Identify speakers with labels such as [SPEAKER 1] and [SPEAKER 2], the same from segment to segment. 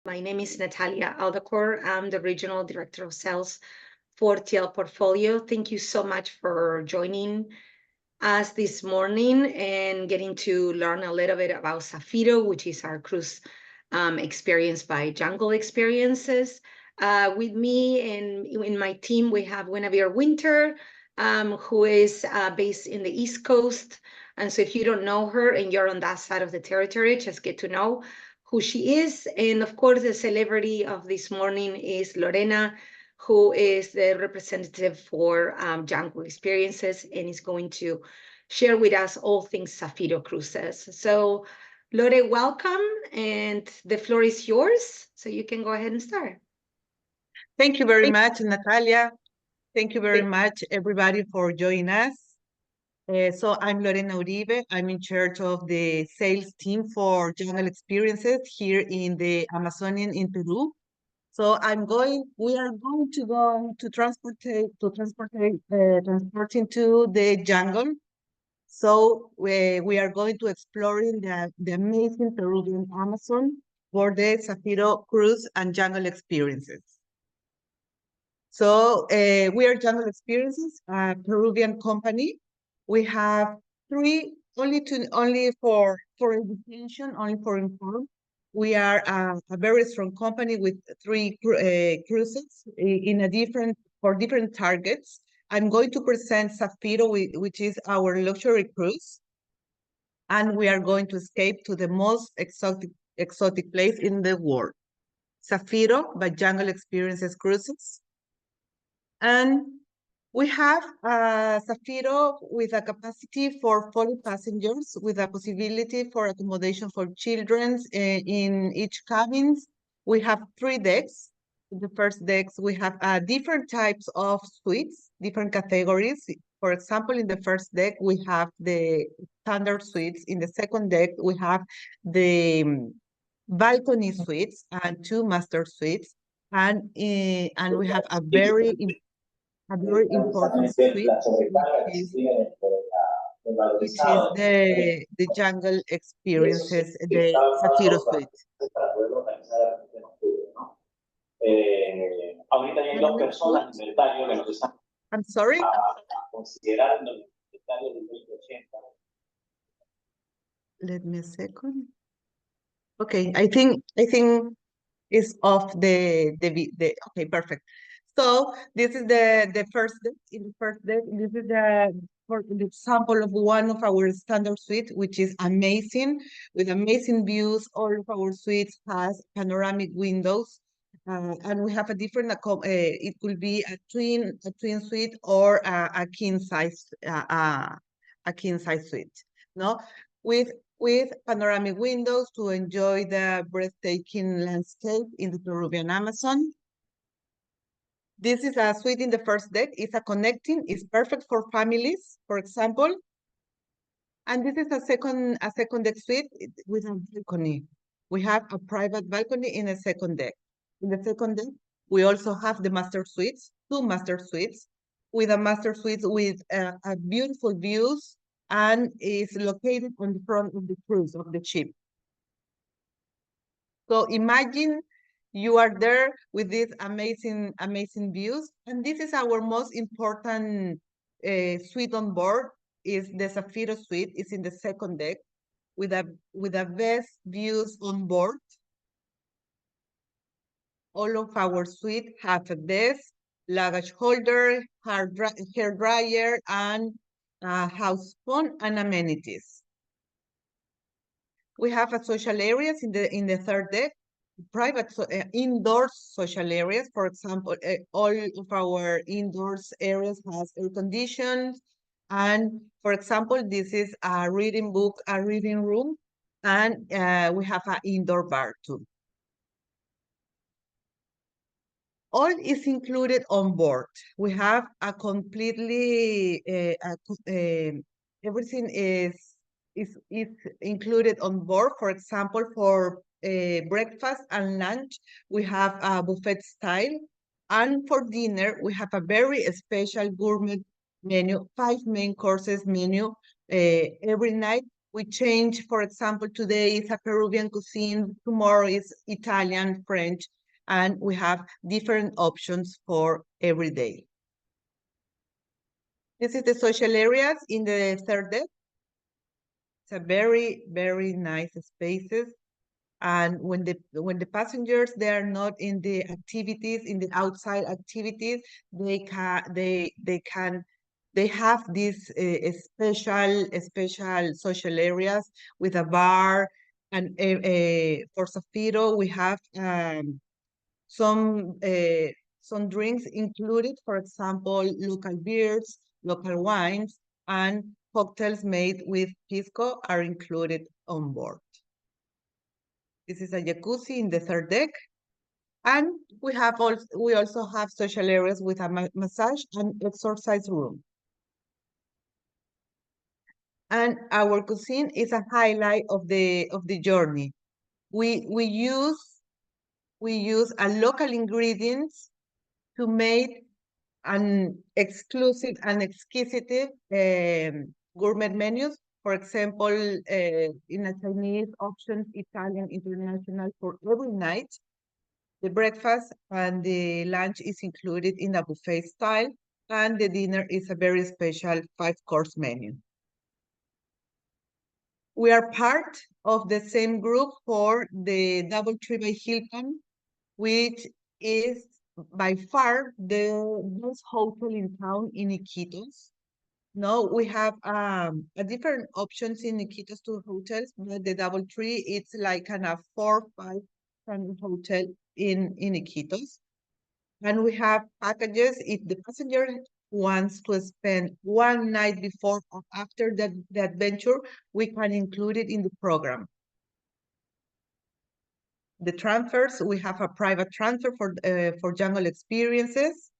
[SPEAKER 1] My name is Natalia Aldacor. I'm the Regional Director of Sales for TL Portfolio. Thank you so much for joining us this morning and getting to learn a little bit about Zafiro, which is our cruise experience by Jungle Experiences. With me and in my team, we have Guinevere Winter, who is based in the East Coast. And so if you don't know her and you're on that side of the territory, just get to know who she is. And of course, the celebrity of this morning is Lorena, who is the representative for Jungle Experiences and is going to share with us all things Zafiro Cruises. So Lore, welcome, and the floor is yours, so you can go ahead and start.
[SPEAKER 2] Thank you very much, Natalia. Thank you very much, everybody, for joining us. So I'm Lorena Uribe. I'm in charge of the sales team for Jungle Experiences here in the Amazonian in Peru. So we are going to go to transporting to the jungle. So we are going to exploring the amazing Peruvian Amazon for the Zafiro Cruise and Jungle Experiences. So we are Jungle Experiences, a Peruvian company. We have only for education, only for inform. We are a very strong company with three cruises for different targets. I'm going to present Zafiro, which is our luxury cruise. And we are going to escape to the most exotic place in the world. Zafiro by Jungle Experiences Cruises. And we have Zafiro with a capacity for 40 passengers with a possibility for accommodation for children in each cabins. We have 3 decks. In the first decks, we have different types of suites, different categories. For example, in the first deck, we have the standard suites. In the second deck, we have the balcony suites and 2 master suites. And we have a very important suite, which is the Jungle Experiences, the Zafiro suite. I'm sorry? Let me a second. Okay, I think it's off the okay, perfect. So this is the first deck. In the first deck, this is for the example of one of our standard suites, which is amazing, with amazing views. All of our suites has panoramic windows, and we have a different. It could be a twin suite or a king size suite. No, with panoramic windows to enjoy the breathtaking landscape in the Peruvian Amazon. This is a suite in the first deck. It's it's perfect for families, for example. And this is a second deck suite with a balcony. We have a private balcony in a second deck. In the second deck, we also have the master suites, 2 master suites, with a master suite with a beautiful views, and is located on the front of the cruise of the ship. So imagine you are there with these amazing views, and this is our most important suite on board. Is the Zafiro suite. Is in the second deck with the best views on board. All of our suite have a desk, luggage holder, hair dryer, and house phone and amenities. We have a social areas in the third deck, private indoor social areas. For example, all of our indoors areas has air conditioned, and for example, this is a reading room, and we have an indoor bar too. All is included on board. We have a completely everything is included on board. For example, for breakfast and lunch, we have a buffet style, and for dinner we have a very special gourmet menu, 5 main courses menu every night We change, for example, today is a Peruvian cuisine, tomorrow is Italian, French, and we have different options for every day. This is the social areas in the third deck. It's a very, very nice spaces. And when the passengers, they are not in the activities, in the outside activities, they have these special social areas with a bar. And for Zafiro, we have some drinks included, for example, local beers, local wines, and cocktails made with pisco are included on board. This is a jacuzzi in the third deck. And we also have social areas with a massage and exercise room. And our cuisine is a highlight of the journey. We use a local ingredients to make an exclusive and exquisite gourmet menus. For example, in a Chinese options, Italian, international for every night. The breakfast and the lunch is included in a buffet style, and the dinner is a very special 5-course menu. We are part of the same group for the DoubleTree by Hilton, which is by far the best hotel in town in Iquitos. No, we have a different options in Iquitos to hotels, but the DoubleTree, it's like kind of 4-5 hotel in Iquitos. And we have packages if the passenger wants to spend one night before or after the adventure, we can include it in the program. The transfers, we have a private transfer for jungle experiences.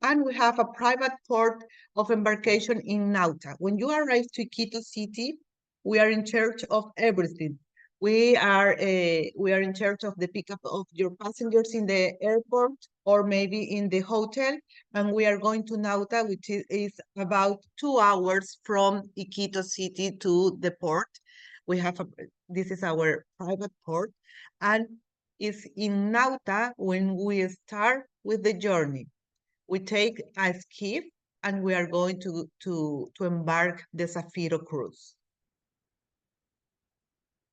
[SPEAKER 2] And we have a private port of embarkation in Nauta. When you arrive to Quito City, we are in charge of everything. We are in charge of the pickup of your passengers in the airport or maybe in the hotel. And we are going to Nauta, which is about 2 hours from Iquitos City to the port. This is our private port. And it's in Nauta when we start with the journey. We take a skiff and we are going to embark the Zafiro cruise.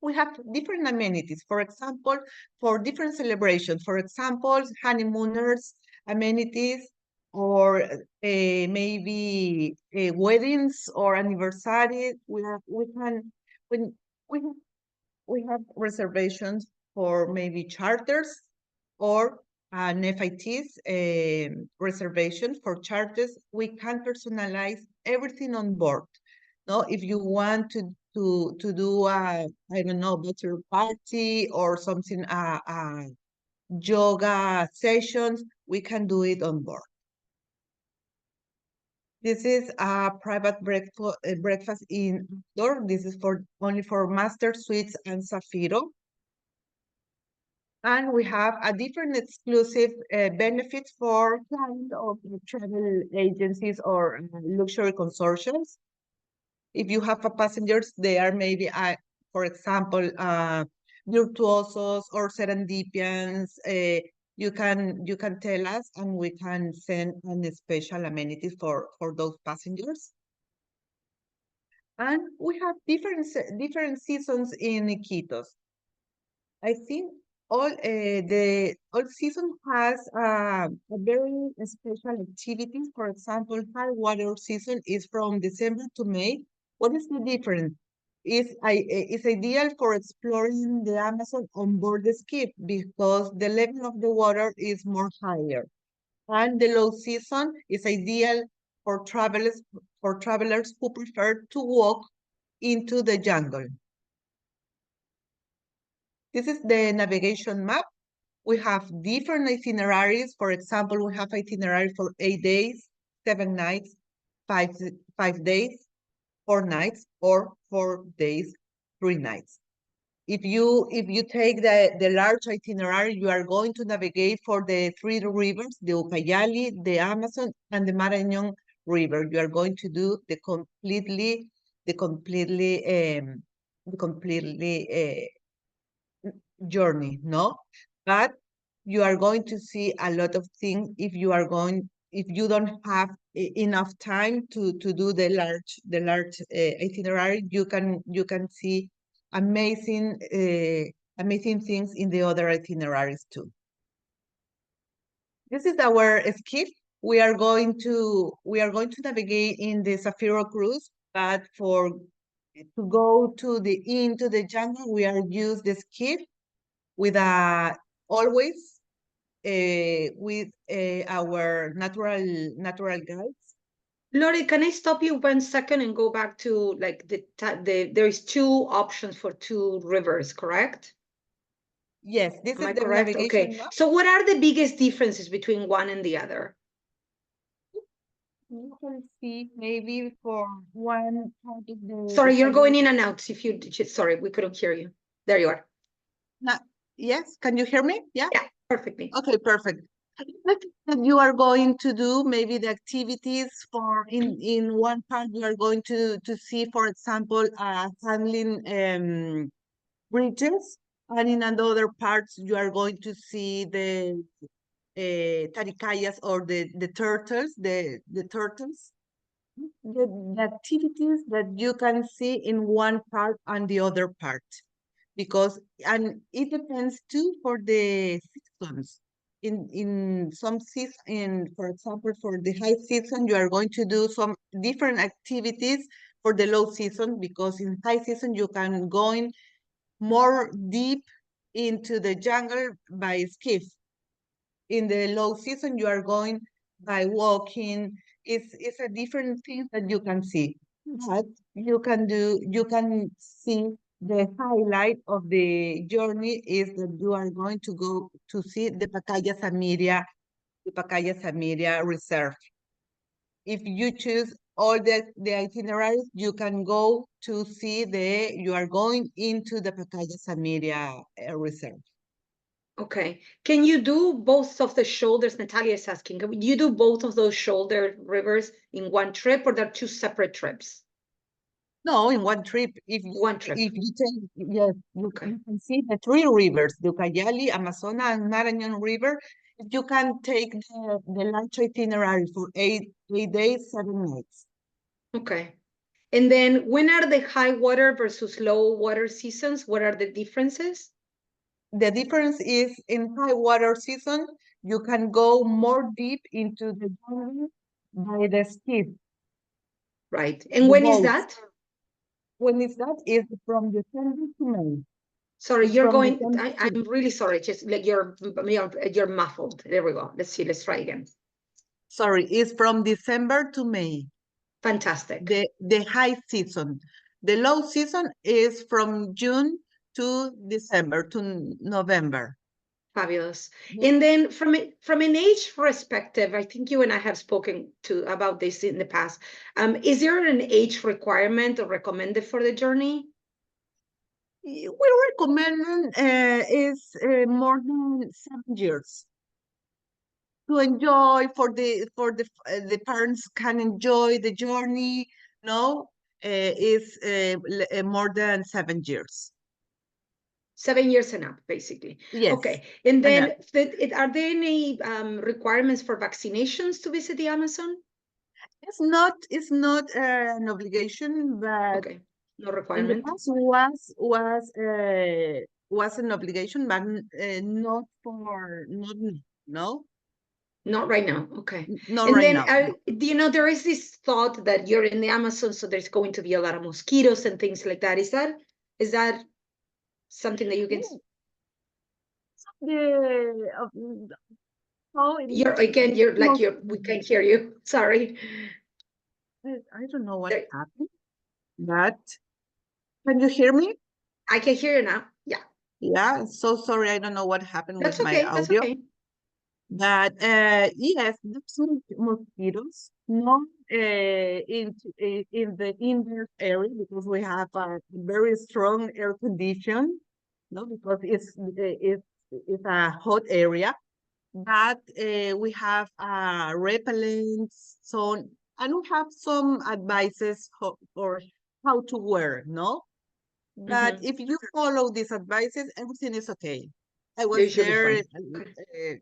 [SPEAKER 2] We have different amenities, for example, for different celebrations. For example, honeymooners amenities, or maybe weddings or anniversaries. We have reservations for maybe charters or an FIT's reservation for charters. We can personalize everything on board. No, if you want to do a, I don't know, bachelor party or something, yoga sessions, we can do it on board. This is a private breakfast indoor. This is only for Master Suites and Zafiro. And we have a different exclusive benefits for clients of travel agencies or luxury consortiums. If you have a passengers, they are maybe, for example, virtuosos or serendipians, you can tell us and we can send a special amenity for those passengers. And we have different seasons in Iquitos. I think all season has a very special activities. For example, high water season is from December to May. What is the difference? It's ideal for exploring the Amazon on board the skiff because the level of the water is more higher. And the low season is ideal for travelers who prefer to walk into the jungle. This is the navigation map. We have different itineraries. For example, we have itinerary for 8 days, 7 nights, 5 days, 4 nights, or 4 days, 3 nights. If you take the large itinerary, you are going to navigate for the 3 rivers, the Ucayali, the Amazon, and the Marañón River. You are going to do the completely the completely journey, no? But you are going to see a lot of things if you don't have enough time to do the large itinerary. You can see amazing amazing things in the other itineraries too. This is our skiff. We are going to navigate in the Zafiro cruise, but to go into the jungle, we are use the skiff with always with our natural guides.
[SPEAKER 1] Lori, can I stop you 1 second and go back to like there is two options for two rivers, correct?
[SPEAKER 2] Yes, this
[SPEAKER 1] Am
[SPEAKER 2] is
[SPEAKER 1] I
[SPEAKER 2] the
[SPEAKER 1] correct?
[SPEAKER 2] navigation
[SPEAKER 1] Okay.
[SPEAKER 2] map.
[SPEAKER 1] So what are the biggest differences between one and the other?
[SPEAKER 2] You can see maybe for one part of
[SPEAKER 1] Sorry, you're going in
[SPEAKER 2] Zafiro.
[SPEAKER 1] and out. Sorry, we couldn't hear you. There you are.
[SPEAKER 2] Yes, can you hear me? Yeah.
[SPEAKER 1] Yeah, perfectly.
[SPEAKER 2] Okay, perfect. That you are going to do maybe the activities for in one part you are going to see, for example, handling bridges, and in another parts you are going to see the taricayas, or the turtles, the turtles. The activities that you can see in one part and the other part, and it depends too for the seasons. In some season, for example, for the high season, you are going to do some different activities for the low season, because in high season you can go in more deep into the jungle by skiff. In the low season, you are going by walking. It's a different thing that you can see. But you can see the highlight of the journey is that you are going to go to see the Pacaya Samiria Reserve. If you choose all the itineraries, you can go to see you are going into the Pacaya Samiria Reserve.
[SPEAKER 1] Okay. Can you do both of the shoulders? Natalia is asking, can you do both of those shoulder rivers in one trip, or they're two separate trips?
[SPEAKER 2] No, in one trip.
[SPEAKER 1] One trip.
[SPEAKER 2] If you take, yes,
[SPEAKER 1] Okay.
[SPEAKER 2] you can see the three rivers, the Ucayali, Amazona, and Marañón River. If you can take the lunch itinerary for 8 days, 7 nights.
[SPEAKER 1] Okay. And then when are the high water versus low water seasons? What are the differences?
[SPEAKER 2] The difference is in high water season, you can go more deep into the jungle by the skiff,
[SPEAKER 1] Right. And
[SPEAKER 2] the
[SPEAKER 1] when is
[SPEAKER 2] boats.
[SPEAKER 1] that?
[SPEAKER 2] When is that? Is from December to May.
[SPEAKER 1] Sorry,
[SPEAKER 2] It's
[SPEAKER 1] you're
[SPEAKER 2] from
[SPEAKER 1] going,
[SPEAKER 2] December to
[SPEAKER 1] I'm really sorry. Just like you're muffled. There we go. Let's see. Let's try again.
[SPEAKER 2] Sorry, it's from December to May.
[SPEAKER 1] Fantastic.
[SPEAKER 2] The high season. The low season is from June to December to November.
[SPEAKER 1] Fabulous.
[SPEAKER 2] Yeah.
[SPEAKER 1] And then from an age perspective, I think you and I have spoken to about this in the past. Is there an age requirement or recommended for the journey?
[SPEAKER 2] We recommend is more than 7 years to enjoy, the parents can enjoy the journey. No, is more than 7 years.
[SPEAKER 1] 7 years and up, basically.
[SPEAKER 2] Yes,
[SPEAKER 1] Okay. And
[SPEAKER 2] and
[SPEAKER 1] then are there any requirements for vaccinations to visit the Amazon?
[SPEAKER 2] it's not an obligation, but
[SPEAKER 1] Okay. No
[SPEAKER 2] in the
[SPEAKER 1] requirement.
[SPEAKER 2] past was an obligation, but not for not no
[SPEAKER 1] Not right now. Okay.
[SPEAKER 2] not
[SPEAKER 1] And
[SPEAKER 2] right
[SPEAKER 1] then,
[SPEAKER 2] now. No.
[SPEAKER 1] there is this thought that you're in the Amazon, so there's going to be a lot of mosquitoes and things like that. Is that something that you can?
[SPEAKER 2] Mm, The how it
[SPEAKER 1] You're again. You're like
[SPEAKER 2] most,
[SPEAKER 1] you're. We can't hear you. Sorry.
[SPEAKER 2] I don't know what
[SPEAKER 1] There,
[SPEAKER 2] happened, but can you hear me?
[SPEAKER 1] I can hear you now. Yeah,
[SPEAKER 2] Yeah, so sorry, I don't know what happened with
[SPEAKER 1] that's
[SPEAKER 2] my
[SPEAKER 1] okay. That's
[SPEAKER 2] audio.
[SPEAKER 1] okay.
[SPEAKER 2] But yes, there's mosquitoes, not in the indoor area, because we have a very strong air condition, no, because it's a hot area. But we have repellents, so, and we have some advices for how to wear, no? But
[SPEAKER 1] Mhm.
[SPEAKER 2] if you follow these advices, everything is okay. I
[SPEAKER 1] They
[SPEAKER 2] was
[SPEAKER 1] should be
[SPEAKER 2] there
[SPEAKER 1] fine. Okay.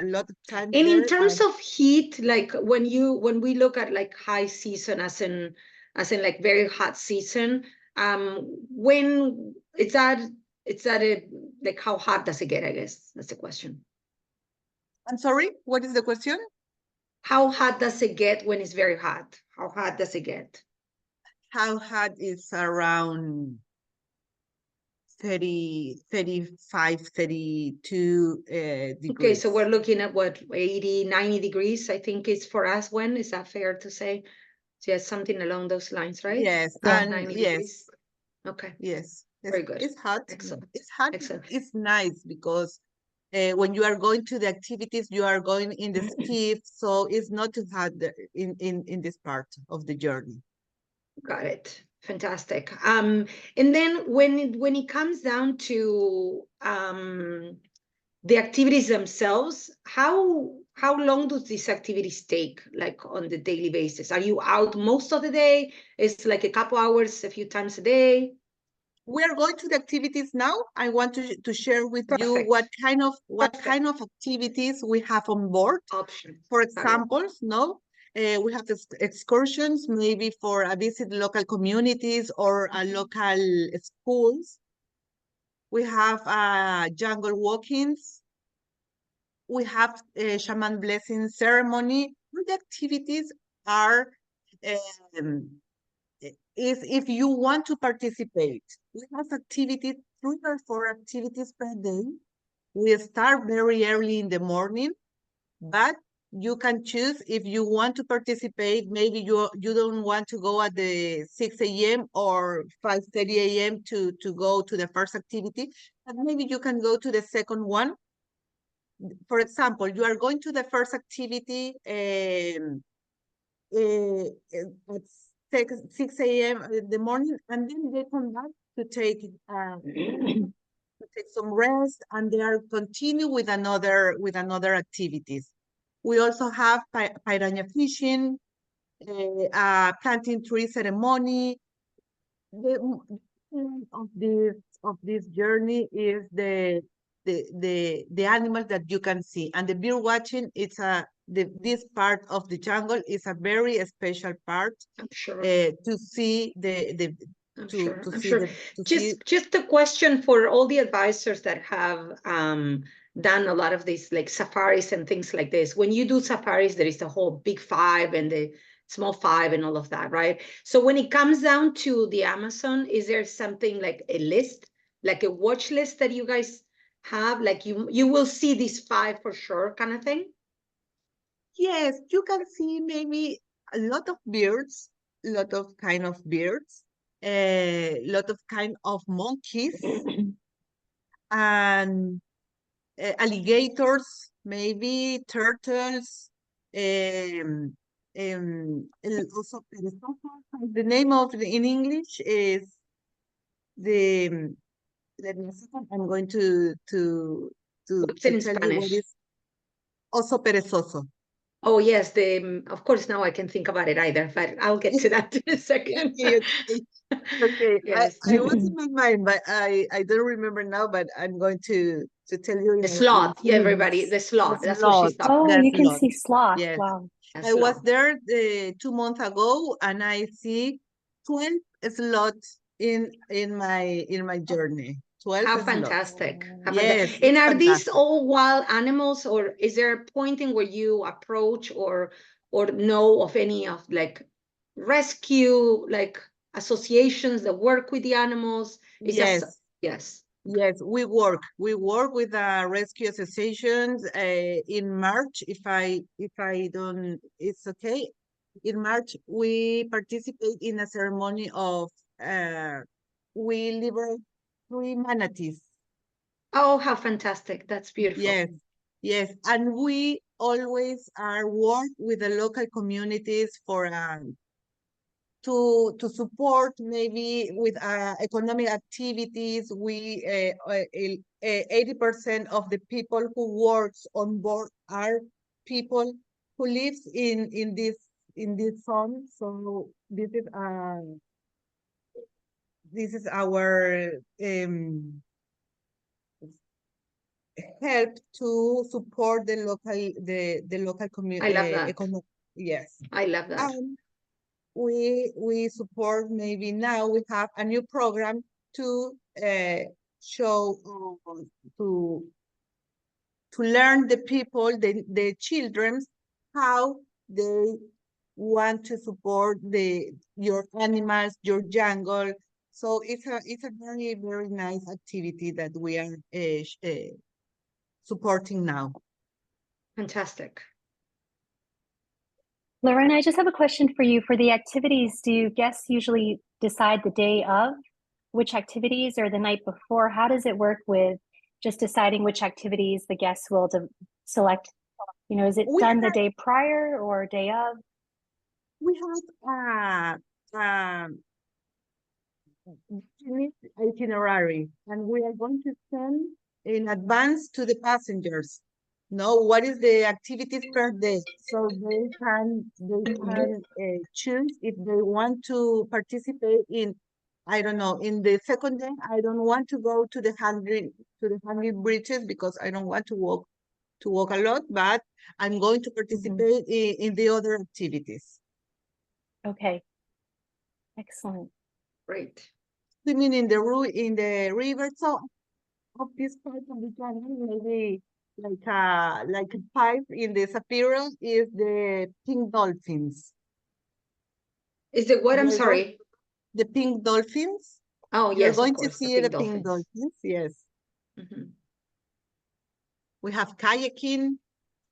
[SPEAKER 2] a lot of times
[SPEAKER 1] And in
[SPEAKER 2] there,
[SPEAKER 1] terms
[SPEAKER 2] and
[SPEAKER 1] of heat, like when we look at like high season as in like very hot season, when it's that it like how hot does it get, I guess that's the question.
[SPEAKER 2] I'm sorry, what is the question?
[SPEAKER 1] How hot does it get when it's very hot? How hot does it get?
[SPEAKER 2] How hot is around 30, 35, 32
[SPEAKER 1] Okay, so we're
[SPEAKER 2] degrees.
[SPEAKER 1] looking at what, 80, 90 degrees, I think is for us. When is that fair to say? Yes, something along those lines, right?
[SPEAKER 2] Yes,
[SPEAKER 3] Yeah.
[SPEAKER 1] 80,
[SPEAKER 2] and
[SPEAKER 1] 90
[SPEAKER 2] yes,
[SPEAKER 1] degrees. Okay,
[SPEAKER 2] yes,
[SPEAKER 1] very good.
[SPEAKER 2] it's hot.
[SPEAKER 1] Excellent.
[SPEAKER 2] It's hot.
[SPEAKER 1] Excellent.
[SPEAKER 2] It's nice because when you are going to the activities, you are going in the skiff, so it's not too hot in this part of the journey.
[SPEAKER 1] Got it. Fantastic. And then when it comes down to the activities themselves, how long does these activities take, like on the daily basis? Are you out most of the day? It's like a couple hours, a few times a day?
[SPEAKER 2] We are going to the activities now. I want to share with you
[SPEAKER 1] Perfect.
[SPEAKER 2] what
[SPEAKER 1] Perfect.
[SPEAKER 2] kind of activities we have on board.
[SPEAKER 1] Options.
[SPEAKER 2] For
[SPEAKER 1] Got it.
[SPEAKER 2] examples, no, we have excursions, maybe for a visit local communities or a local schools. We have jungle walkings. We have a shaman blessing ceremony. All the activities are um, is if you want to participate. We have activities, 3 or 4 activities per day. We start very early in the morning, but you can choose if you want to participate. Maybe you don't want to go at the 6 a.m. or 5:30 a.m. to go to the first activity, but maybe you can go to the second one. For example, you are going to the first activity at 6 a.m. in the morning, and then they come back to take to take some rest, and they are continue with another activities. We also have piranha fishing, planting tree ceremony. The of this journey is the animals that you can see, and the bird watching. It's this part of the jungle is a very special part
[SPEAKER 1] I'm sure.
[SPEAKER 2] to see the
[SPEAKER 1] I'm sure.
[SPEAKER 2] to
[SPEAKER 1] I'm
[SPEAKER 2] see
[SPEAKER 1] sure.
[SPEAKER 2] the to see.
[SPEAKER 1] Just a question for all the advisors that have done a lot of these like safaris and things like this. When you do safaris, there is the whole big five and the small five and all of that, right? So when it comes down to the Amazon, is there something like a list, like a watch list that you guys have? Like you will see these five for sure, kind of thing?
[SPEAKER 2] Yes, you can see maybe a lot of birds, lot of kind of birds, a lot of kind of monkeys, and alligators, maybe turtles, also perezosos. The name of in English is the. Let me a second. I'm going
[SPEAKER 1] What's
[SPEAKER 2] to
[SPEAKER 1] in
[SPEAKER 2] tell you what
[SPEAKER 1] Spanish?
[SPEAKER 2] is oso perezoso.
[SPEAKER 1] Oh yes, of course now I can think about it either, but I'll get to that in a second.
[SPEAKER 2] Okay, okay. Okay,
[SPEAKER 1] Yes.
[SPEAKER 2] I was in my mind, but I don't remember now. But I'm going to tell you
[SPEAKER 1] The
[SPEAKER 2] in a
[SPEAKER 1] sloth, yeah,
[SPEAKER 2] few
[SPEAKER 1] everybody,
[SPEAKER 2] minutes.
[SPEAKER 1] the sloth.
[SPEAKER 2] That's
[SPEAKER 1] That's what
[SPEAKER 2] lot.
[SPEAKER 1] she's talking
[SPEAKER 3] Oh,
[SPEAKER 1] about.
[SPEAKER 2] That's
[SPEAKER 3] you can
[SPEAKER 2] lot.
[SPEAKER 3] see sloth.
[SPEAKER 2] Yes,
[SPEAKER 3] Wow.
[SPEAKER 1] A
[SPEAKER 2] I was
[SPEAKER 1] sloth.
[SPEAKER 2] there 2 months ago, and I see 12 slots in my journey. 12
[SPEAKER 1] How
[SPEAKER 2] slots.
[SPEAKER 1] fantastic. How
[SPEAKER 2] Yes,
[SPEAKER 1] fantastic. And
[SPEAKER 2] it's
[SPEAKER 1] are these
[SPEAKER 2] fantastic.
[SPEAKER 1] all wild animals, or is there a point in where you approach or know of any of like rescue like associations that work with the animals? Is that
[SPEAKER 2] Yes.
[SPEAKER 1] yes.
[SPEAKER 2] Yes, we work with rescue associations in March. If I don't, it's okay. In March, we participate in a ceremony of uh, we liberate 3 manatees.
[SPEAKER 1] Oh, how fantastic. That's beautiful.
[SPEAKER 2] Yes, yes, and we always are work with the local communities for to support maybe with economic activities. We 80% of the people who works on board are people who lives in this zone. So this is this is our help to support the local
[SPEAKER 1] I love that.
[SPEAKER 2] economy. Yes,
[SPEAKER 1] I love that.
[SPEAKER 2] and we support, maybe now we have a new program to show to learn the people, the children, how they want to support your animals, your jungle. So it's a very, very nice activity that we are supporting now.
[SPEAKER 1] Fantastic.
[SPEAKER 3] Lauren, I just have a question for you. For the activities, do guests usually decide the day of which activities or the night before? How does it work with just deciding which activities the guests will select? You know, is it done the day prior or day of?
[SPEAKER 2] We have itinerary, and we are going to send in advance to the passengers know what is the activities per day, so they can choose if they want to participate in, I don't know, in the second day. I don't want to go to the hungry bridges because I don't want to walk a lot, but I'm going to participate in the other activities.
[SPEAKER 3] Okay. Excellent.
[SPEAKER 1] Great.
[SPEAKER 2] Swimming in the river. So of this part of the channel, maybe like a pipe in the Zafiro is the pink dolphins.
[SPEAKER 1] Is the what? I'm sorry.
[SPEAKER 2] The pink dolphins.
[SPEAKER 1] Oh,
[SPEAKER 2] You're
[SPEAKER 1] yes,
[SPEAKER 2] going
[SPEAKER 1] of course,
[SPEAKER 2] to see the pink dolphins. Yes. We have kayaking.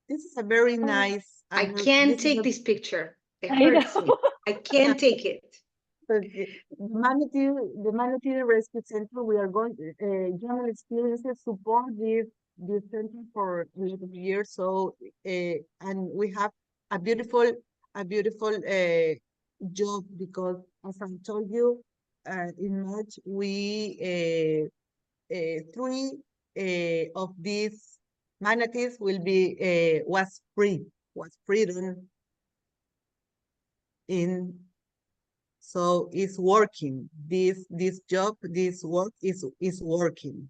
[SPEAKER 2] This is a very nice.
[SPEAKER 1] I can't take this picture. It hurts me. I can't take it.
[SPEAKER 2] The Manatee Rescue Center, we are going general experiences support this center for a lot of years. So and we have a beautiful job, because as I told you, in March we 3 of these manatees will be was freedom in. So it's working. This work is working.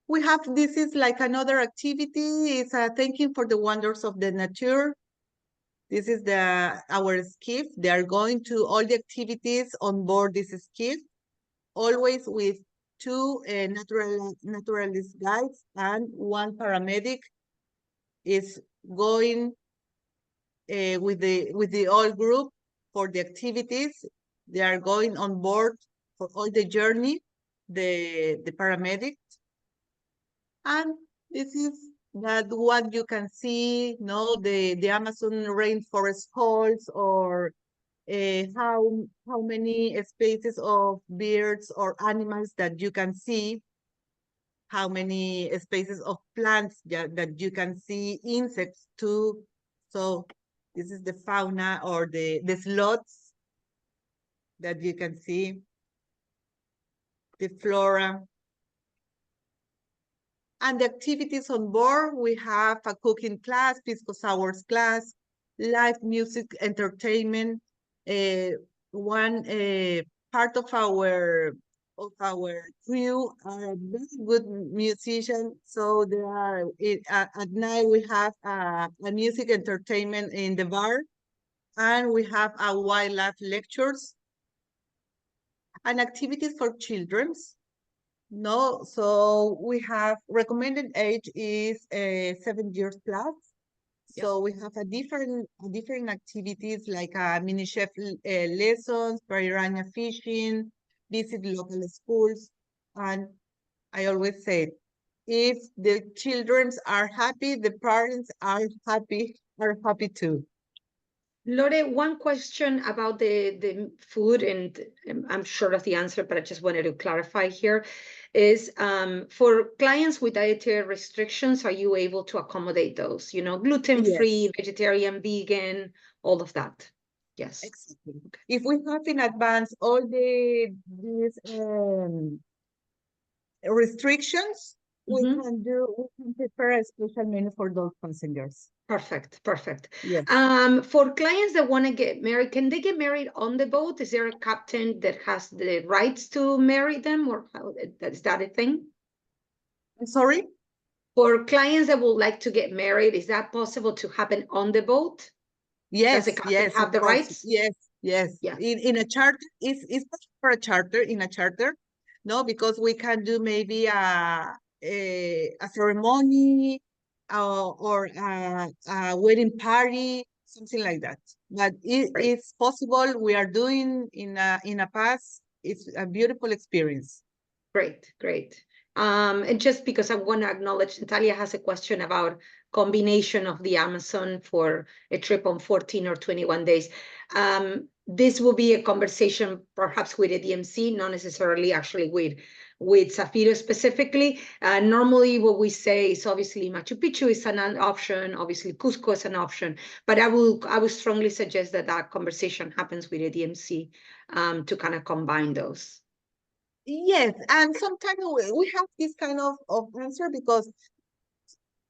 [SPEAKER 2] We have, this is like another activity. It's thanking for the wonders of the nature. This is our skiff. They are going to all the activities on board this skiff, always with 2 naturalist guides and 1 paramedic is going with the whole group for the activities. They are going on board for all the journey, the paramedics. And this is what you can see, the Amazon rainforest halls, or how many species of birds or animals that you can see, how many species of plants that you can see, insects too. So this is the fauna, or the sloths that you can see, the flora. And the activities on board, we have a cooking class, pisco sours class, live music entertainment. One part of our crew are very good musicians, so they are at night we have a music entertainment in the bar, and we have a wildlife lectures and activities for children. No, so we have recommended age is 7 years plus. So we have a different activities, like mini chef lessons, piranha fishing, visit local schools, and I always say, if the children are happy, the parents are happy too.
[SPEAKER 1] Lore, one question about the food, and I'm sure of the answer, but I just wanted to clarify here, is for clients with dietary restrictions, are you able to accommodate those? You know, gluten-free, vegetarian, vegan, all of that? Yes.
[SPEAKER 2] Exactly. If we have in advance all these restrictions, we
[SPEAKER 1] Mhm.
[SPEAKER 2] can prepare a special menu for those passengers.
[SPEAKER 1] Perfect, perfect.
[SPEAKER 2] Yes.
[SPEAKER 1] For clients that want to get married, can they get married on the boat? Is there a captain that has the rights to marry them, or how is that a thing?
[SPEAKER 2] I'm sorry?
[SPEAKER 1] For clients that would like to get married, is that possible to happen on the boat? Does the
[SPEAKER 2] Yes,
[SPEAKER 1] captain
[SPEAKER 2] yes,
[SPEAKER 1] have
[SPEAKER 2] of
[SPEAKER 1] the
[SPEAKER 2] course.
[SPEAKER 1] rights?
[SPEAKER 2] Yes, yes.
[SPEAKER 1] Yeah,
[SPEAKER 2] In a charter, it's not for a charter, in a charter, no, because we can do maybe a ceremony or a wedding party, something like that. But
[SPEAKER 1] great.
[SPEAKER 2] it's possible. We are doing in a past. It's a beautiful experience.
[SPEAKER 1] Great, great. And just because I want to acknowledge, Natalia has a question about combination of the Amazon for a trip on 14 or 21 days. This will be a conversation perhaps with a DMC, not necessarily actually with Zafiro specifically. Normally what we say is obviously Machu Picchu is an option, obviously Cusco is an option, but I would strongly suggest that that conversation happens with a DMC to kind of combine those.
[SPEAKER 2] Yes, and sometimes we have this kind of answer because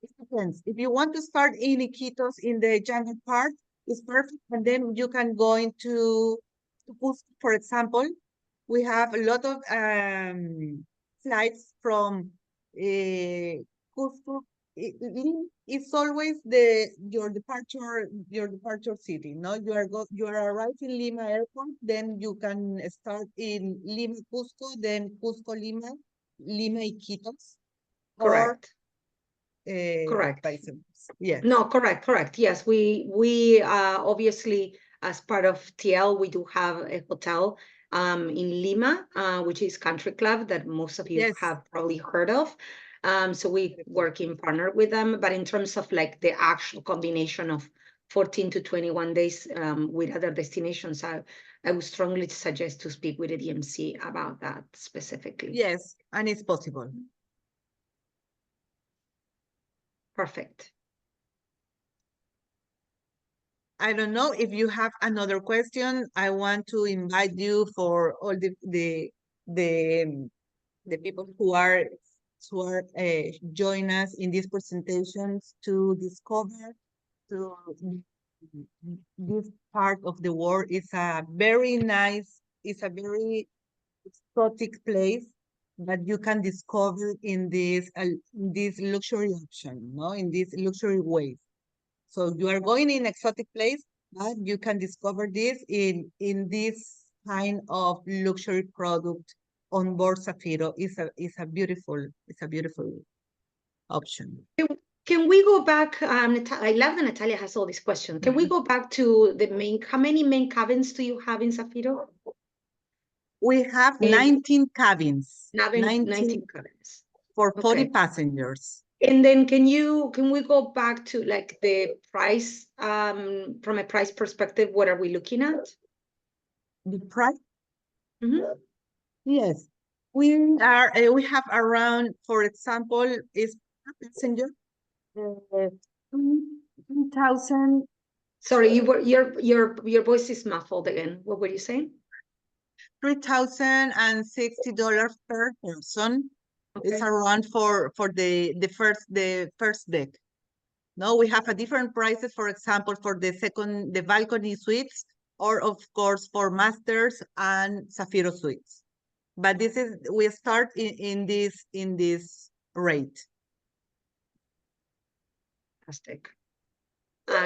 [SPEAKER 2] it depends. If you want to start in Iquitos in the jungle part, it's perfect. And then you can go into Cusco, for example. We have a lot of flights from Cusco. It's always your departure city. No, you are arrived in Lima airport, then you can start in Lima Cusco, then Cusco Lima, Lima Iquitos, or
[SPEAKER 1] Correct. Correct.
[SPEAKER 2] vice versa. Yes.
[SPEAKER 1] No, correct. Yes, we obviously as part of TL we do have a hotel in Lima, which is Country Club that most of you
[SPEAKER 2] Yes.
[SPEAKER 1] have probably heard of. So we work in partner with them, but in terms of like the actual combination of 14 to 21 days with other destinations, I would strongly suggest to speak with the DMC about that specifically.
[SPEAKER 2] Yes, and it's possible.
[SPEAKER 1] Perfect.
[SPEAKER 2] I don't know if you have another question. I want to invite you for all the people who are join us in these presentations to discover to this part of the world. It's a very nice, it's a very exotic place that you can discover in this luxury option, no, in this luxury way. So you are going in exotic place, but you can discover this in this kind of luxury product on board Zafiro. It's a beautiful option.
[SPEAKER 1] Can we go back? I love that Natalia has all these questions. Can we go back to the main? How many main cabins do you have in Zafiro?
[SPEAKER 2] We have
[SPEAKER 1] And
[SPEAKER 2] 19 cabins,
[SPEAKER 1] 19 cabins.
[SPEAKER 2] for 40
[SPEAKER 1] Okay.
[SPEAKER 2] passengers.
[SPEAKER 1] And then can we go back to like the price from a price perspective? What are we looking at?
[SPEAKER 2] The price,
[SPEAKER 1] Mhm.
[SPEAKER 2] yes, we have around, for example, is per passenger 3,000.
[SPEAKER 1] Sorry, your voice is muffled again. What were you saying?
[SPEAKER 2] $3,060 per person. It's
[SPEAKER 1] Okay.
[SPEAKER 2] around for the first deck. No, we have a different prices, for example, for the balcony suites, or of course for masters and Zafiro suites. But we start in this rate.
[SPEAKER 1] Fantastic.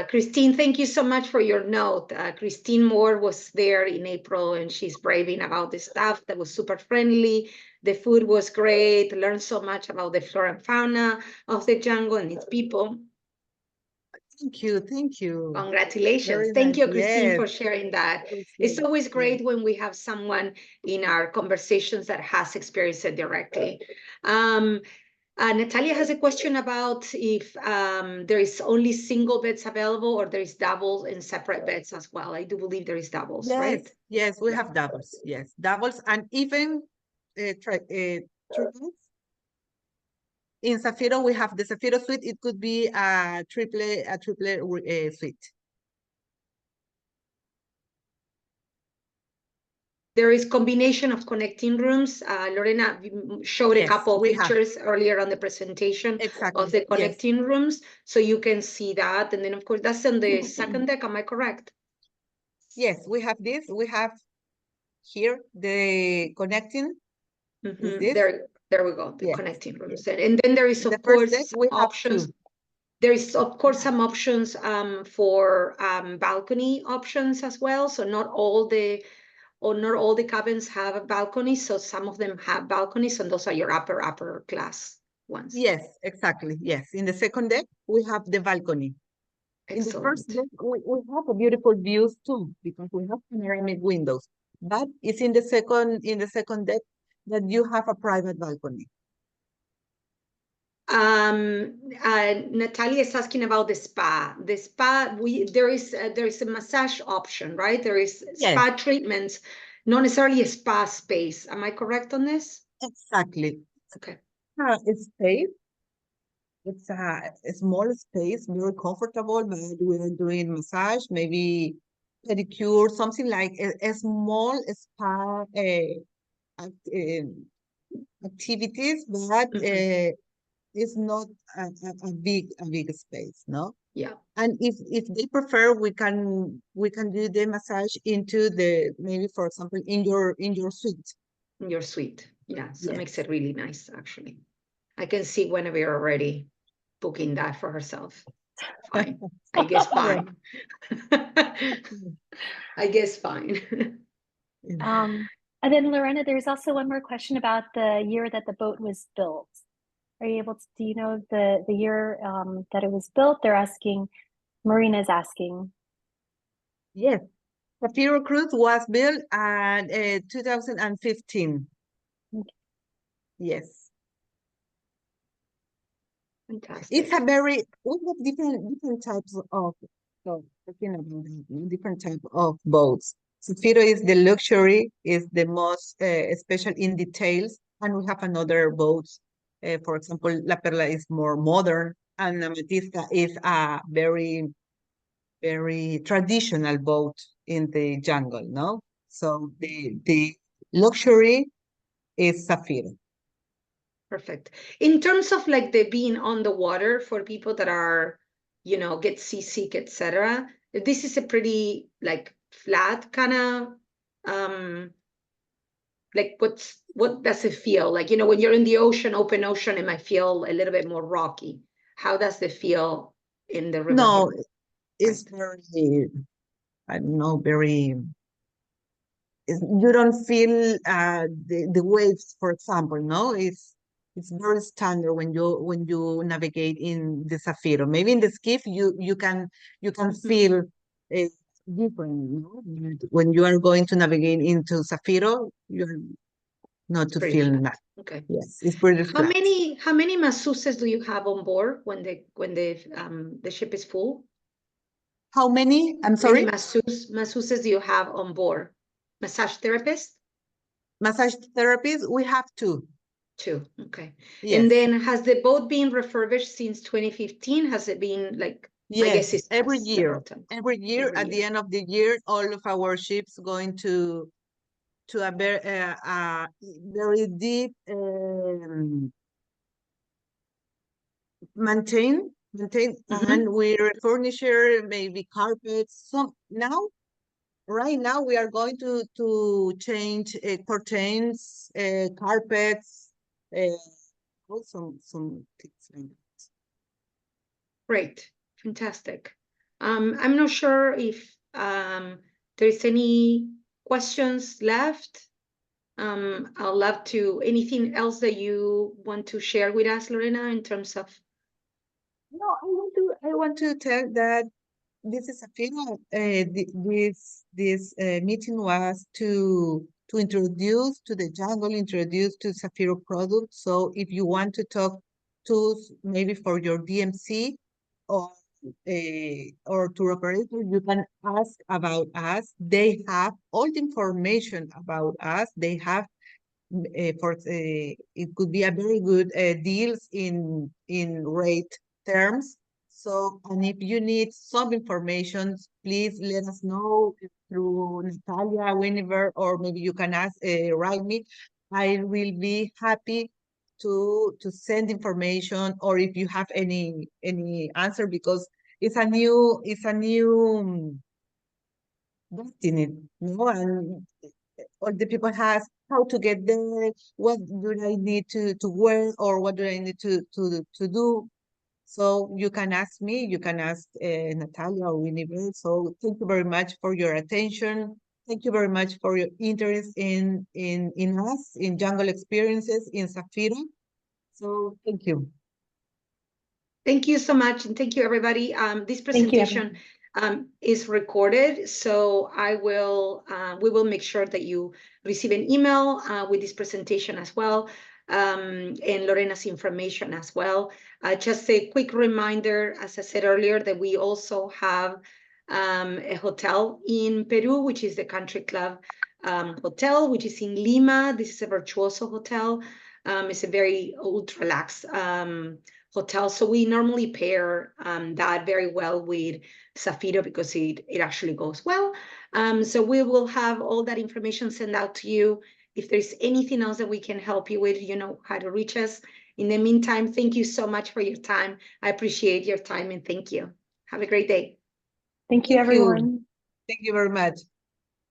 [SPEAKER 1] Christine, thank you so much for your note. Christine Moore was there in April and she's raving about the staff that was super friendly. The food was great, learned so much about the flora and fauna of the jungle and its people.
[SPEAKER 2] Thank you, thank you.
[SPEAKER 1] Congratulations.
[SPEAKER 2] Very
[SPEAKER 1] Thank
[SPEAKER 2] nice.
[SPEAKER 1] you, Christine,
[SPEAKER 2] Yes,
[SPEAKER 1] for sharing that. It's
[SPEAKER 2] Christine.
[SPEAKER 1] always
[SPEAKER 2] Yes.
[SPEAKER 1] great when we have someone in our conversations that has experienced it directly. Natalia has a question about if there is only single beds available or there is doubles and separate beds as well. I do believe there is doubles,
[SPEAKER 2] Yes,
[SPEAKER 1] right?
[SPEAKER 2] yes, we
[SPEAKER 1] Yeah.
[SPEAKER 2] have doubles. Yes, doubles and even triples. In Zafiro, we have the Zafiro suite. It could be a triple suite.
[SPEAKER 1] There is combination of connecting rooms. Lorena showed a
[SPEAKER 2] Yes,
[SPEAKER 1] couple
[SPEAKER 2] we have.
[SPEAKER 1] pictures earlier on the presentation
[SPEAKER 2] Exactly.
[SPEAKER 1] of the
[SPEAKER 2] Yes.
[SPEAKER 1] connecting rooms, so you can see that. And then, of course, that's on the second deck. Am I correct?
[SPEAKER 2] Yes, we have this. We have here the connecting. Is this?
[SPEAKER 1] There we go, the
[SPEAKER 2] Yes.
[SPEAKER 1] connecting rooms.
[SPEAKER 2] Yes.
[SPEAKER 1] And then there is,
[SPEAKER 2] In the
[SPEAKER 1] of
[SPEAKER 2] first deck,
[SPEAKER 1] course,
[SPEAKER 2] we have
[SPEAKER 1] options.
[SPEAKER 2] two.
[SPEAKER 1] There is, of course, some options for balcony options as well. So not all the cabins have a balcony. So some of them have balconies, and those are your upper class ones.
[SPEAKER 2] Yes, exactly. Yes. In the second deck, we have the balcony. In the first
[SPEAKER 1] Excellent.
[SPEAKER 2] deck, we have a beautiful views too, because we have panoramic windows. But it's in the second deck that you have a private balcony.
[SPEAKER 1] Natalia is asking about the spa. The spa, there is a massage option, right? There is
[SPEAKER 2] Yes.
[SPEAKER 1] spa treatments, not necessarily a spa space. Am I correct on this?
[SPEAKER 2] Exactly.
[SPEAKER 1] Okay.
[SPEAKER 2] It's space. It's a small space, very comfortable, but we are doing massage, maybe pedicure, something like a small spa activities, but it's not a big space, no?
[SPEAKER 1] Yeah.
[SPEAKER 2] And if they prefer, we can do the massage into the, maybe for example, in your suite.
[SPEAKER 1] In your suite. Yeah. So it makes
[SPEAKER 2] Yes.
[SPEAKER 1] it really nice, actually. I can see Guinevere already booking that for herself. Fine. I guess fine. I guess fine.
[SPEAKER 3] And then Lorena, there's also one more question about the year that the boat was built. Are you able to, do you know the year that it was built? They're asking, Marina's asking.
[SPEAKER 2] Yes. Zafiro Cruise was built in 2015.
[SPEAKER 3] Okay.
[SPEAKER 2] Yes.
[SPEAKER 1] Fantastic.
[SPEAKER 2] It's a very, we have different types of, so talking about that, different type of boats. Zafiro is the luxury, is the most special in details, and we have another boats. For example, La Perla is more modern, and Ametista is a very traditional boat in the jungle, no? So the luxury is Zafiro.
[SPEAKER 1] Perfect. In terms of like the being on the water for people that are, get seasick, etc., this is a pretty like flat kind of like what does it feel like? When you're in the ocean, open ocean, it might feel a little bit more rocky. How does it feel in the river?
[SPEAKER 2] No, it's very, I don't know, very, you don't feel the waves, for example, no? It's very standard when you navigate in the Zafiro. Maybe in the skiff you can feel different, no? When you are going to navigate into Zafiro, you're not to
[SPEAKER 1] pretty
[SPEAKER 2] feel
[SPEAKER 1] flat.
[SPEAKER 2] that.
[SPEAKER 1] Okay.
[SPEAKER 2] Yes, it's pretty
[SPEAKER 1] How
[SPEAKER 2] flat.
[SPEAKER 1] many masseuses do you have on board when the ship is full?
[SPEAKER 2] How many? I'm
[SPEAKER 1] Many
[SPEAKER 2] sorry?
[SPEAKER 1] masseuses do you have on board? Massage therapist?
[SPEAKER 2] Massage therapists, we have two.
[SPEAKER 1] Two. Okay.
[SPEAKER 2] Yes.
[SPEAKER 1] And then has the boat been refurbished since 2015? Has it been like, I guess
[SPEAKER 2] Yes,
[SPEAKER 1] it's
[SPEAKER 2] every
[SPEAKER 1] several
[SPEAKER 2] year.
[SPEAKER 1] times.
[SPEAKER 2] Every year, at the end of the year, all of our ships going to a very deep maintain, and we refurnish maybe carpets. So now, right now, we are going to change curtains, carpets, some things like that.
[SPEAKER 1] Great. Fantastic. I'm not sure if there's any questions left. I'd love to, anything else that you want to share with us, Lorena, in terms of?
[SPEAKER 2] No, I want to tell that this is a film. This meeting was to introduce to the jungle, introduce to Zafiro product. So if you want to talk to maybe for your DMC or tour operator, you can ask about us. They have all the information about us. They have it could be a very good deals in rate terms. So, and if you need some information, please let us know. through Natalia, Whenever, or maybe you can ask, write me. I will be happy to send information, or if you have any answer, because it's a new destiny, and all the people has how to get there, what do I need to wear, or what do I need to do. So you can ask me, you can ask Natalia or Winnie. So thank you very much for your attention. Thank you very much for your interest in us, in Jungle Experiences, in Zafiro. So thank you.
[SPEAKER 1] Thank you so much, and thank you, everybody. This
[SPEAKER 3] Thank you,
[SPEAKER 1] presentation is recorded, so we will make sure that you receive an email with this presentation as well, and Lorena's information as well. Just a quick reminder, as I said earlier, that we also have a hotel in Peru, which is the Country Club Hotel, which is in Lima. This is a Virtuoso hotel. It's a very ultra-relaxed hotel. So we normally pair that very well with Zafiro because it actually goes well. So we will have all that information sent out to you. If there's anything else that we can help you with, you know how to reach us. In the meantime, thank you so much for your time. I appreciate your time, and thank you. Have a great day.
[SPEAKER 3] Thank you, everyone.
[SPEAKER 2] Thank you very much.